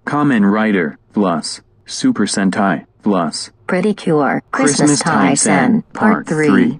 Kamen Rider Plus Super Sentai Plus Pretty Cure Christmas Taisen Part 3.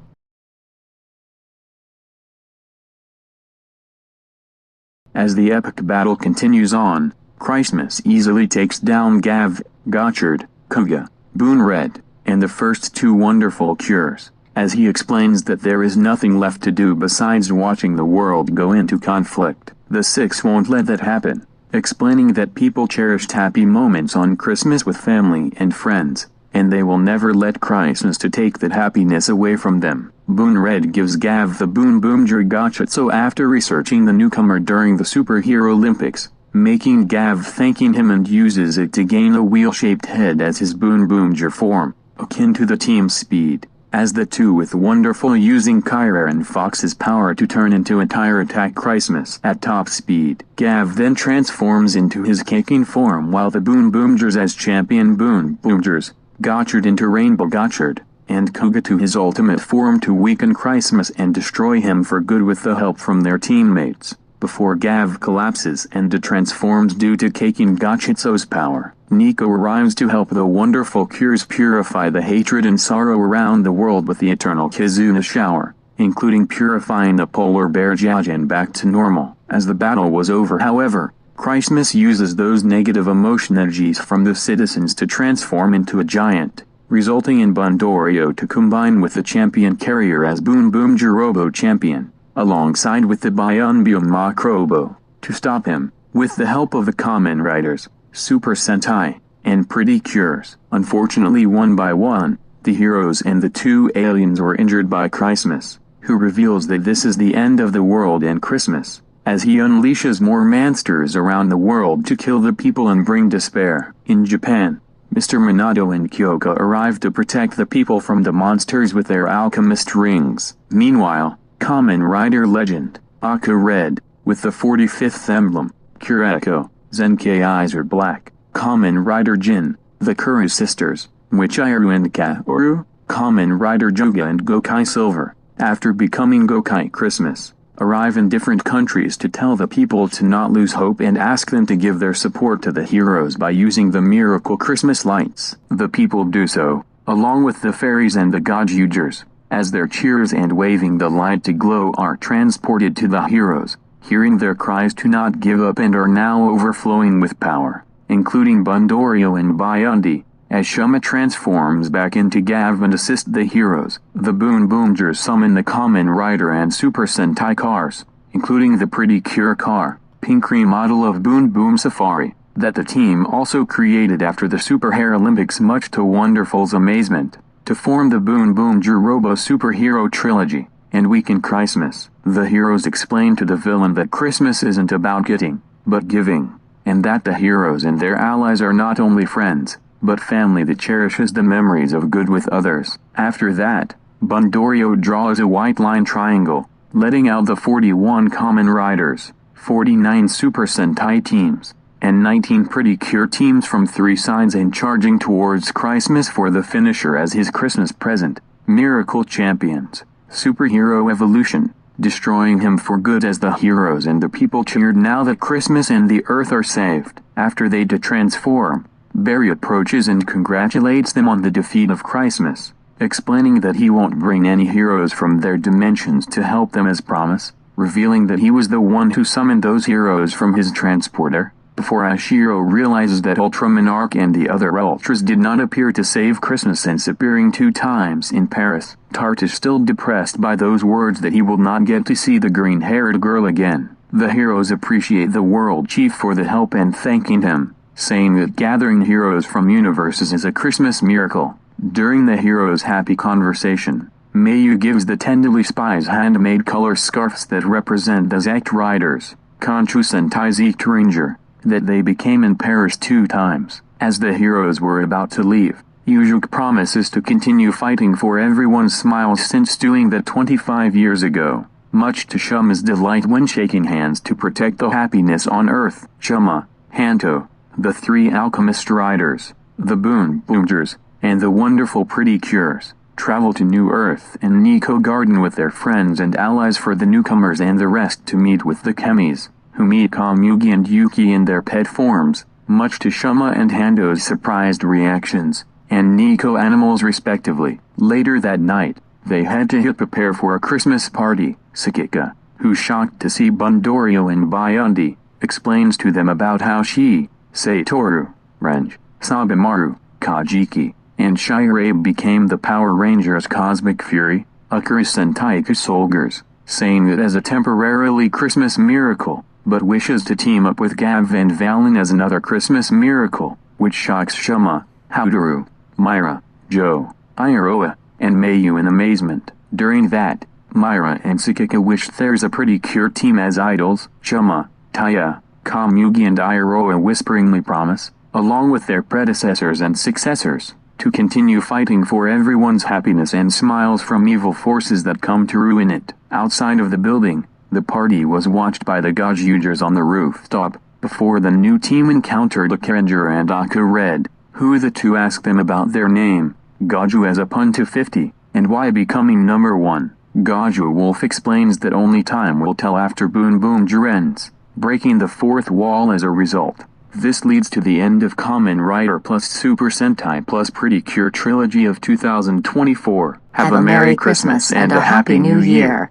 As the epic battle continues on, Christmas easily takes down Gav, Gotchard, Kuga, Boon Red, and the first two wonderful cures, as he explains that there is nothing left to do besides watching the world go into conflict. The Six won't let that happen, explaining that people cherished happy moments on Christmas with family and friends, and they will never let Christmas to take that happiness away from them. Boon Red gives Gav the Boom Boomger Gotchitsu after researching the newcomer during the Superhero Olympics, making Gav thanking him and uses it to gain a wheel-shaped head as his Boon Boomger form, akin to the team's speed, as the two with Wonderful using Kyra and Fox's power to turn into a tire attack Christmas at top speed. Gav then transforms into his kicking form while the Boon Boomgers as champion Boon Boomgers, Gotchard into Rainbow Gotchard, and Kuga to his ultimate form to weaken Christmas and destroy him for good with the help from their teammates, before Gav collapses and transforms due to Kaken Gotchitsu's power. Nico arrives to help the wonderful cures purify the hatred and sorrow around the world with the eternal Kizuna shower, including purifying the polar bear Jiajian back to normal. As the battle was over, however, Christmas uses those negative emotion energies from the citizens to transform into a giant, resulting in Bundorio to combine with the champion carrier as Boon Boomger Robo Champion, alongside with the Bionbium Macrobo, to stop him, with the help of the Kamen Riders, Super Sentai, and Pretty Cures. Unfortunately, one by one, the heroes and the two aliens were injured by Christmas, who reveals that this is the end of the world and Christmas, as he unleashes more monsters around the world to kill the people and bring despair. In Japan, Mr. Minato and Kyoka arrive to protect the people from the monsters with their alchemist rings. Meanwhile, Kamen Rider Legend, Aka Red, with the 45th emblem, Kureko, Zenkei Eyes are Black, Kamen Rider Jin, the Kuru Sisters, Michiru and Kaoru, Kamen Rider Juga and Gokai Silver, after becoming Gokai Christmas, arrive in different countries to tell the people to not lose hope and ask them to give their support to the heroes by using the miracle Christmas lights. The people do so, along with the fairies and the Godugers, as their cheers and waving the light to glow are transported to the heroes, hearing their cries to not give up, and are now overflowing with power, including Bundorio and Biondi, as Shuma transforms back into Gav and assist the heroes. The Boon Boomgers summon the Kamen Rider and Super Sentai cars, including the Pretty Cure car, pink cream model of Boon Boom Safari, that the team also created after the Superhero Olympics, much to Wonderful's amazement, to form the Boon Boomger Robo Superhero Trilogy, and weaken Christmas. The heroes explain to the villain that Christmas isn't about getting, but giving, and that the heroes and their allies are not only friends, but family that cherishes the memories of good with others. After that, Bundorio draws a white line triangle, letting out the 41 Kamen Riders, 49 Super Sentai teams, and 19 Pretty Cure teams from three sides, and charging towards Christmas for the finisher as his Christmas present, Miracle Champions, Superhero Evolution, destroying him for good as the heroes and the people cheered now that Christmas and the Earth are saved. After they transform, Barry approaches and congratulates them on the defeat of Christmas, explaining that he won't bring any heroes from their dimensions to help them as promised, revealing that he was the one who summoned those heroes from his transporter, before Ashiro realizes that Ultra Monarch and the other Ultras did not appear to save Christmas since appearing 2 times in Paris. Tart is still depressed by those words that he will not get to see the green-haired girl again. The heroes appreciate the World Chief for the help and thanking him, saying that gathering heroes from universes is a Christmas miracle. During the heroes' happy conversation, Mayu gives the Tenderly Spies handmade color scarves that represent the Zect Riders, Conchu Sentai Zeke Ranger, that they became in Paris 2 times. As the heroes were about to leave, Yujuk promises to continue fighting for everyone's smiles since doing that 25 years ago, much to Shuma's delight when shaking hands to protect the happiness on Earth. Shuma, Hanto, the 3 Alchemist Riders, the Boon Boomgers, and the Wonderful Pretty Cures, travel to New Earth and Nico Garden with their friends and allies for the newcomers and the rest to meet with the Chemis, who meet Kamugi and Yuki in their pet forms, much to Shuma and Hando's surprised reactions, and Nico animals respectively. Later that night, they had to prepare for a Christmas party. Sakika, who's shocked to see Bundorio and Byakundi, explains to them about how she, Satoru, Renji, Sabimaru, Kajiki, and Shirei became the Power Rangers Cosmic Fury, Akira's Sentai soldiers, saying it as a temporarily Christmas miracle, but wishes to team up with Gav and Valen as another Christmas miracle, which shocks Shuma, Haotoru, Myra, Joe, Iroha, and Mayu in amazement. During that, Myra and Sakika wish there's a pretty cure team as idols. Shuma, Taya, Kamugi and Iroha whisperingly promise, along with their predecessors and successors, to continue fighting for everyone's happiness and smiles from evil forces that come to ruin it. Outside of the building, the party was watched by the Gajugers on the rooftop, before the new team encountered Akiranger and Aka Red, who the two asked them about their name, Gaju as a pun to 50, and why becoming number 1. Gaju Wolf explains that only time will tell after Boom Boom ends, breaking the fourth wall as a result. This leads to the end of Kamen Rider plus Super Sentai plus Pretty Cure Trilogy of 2024. Have a Merry Christmas and a Happy New Year!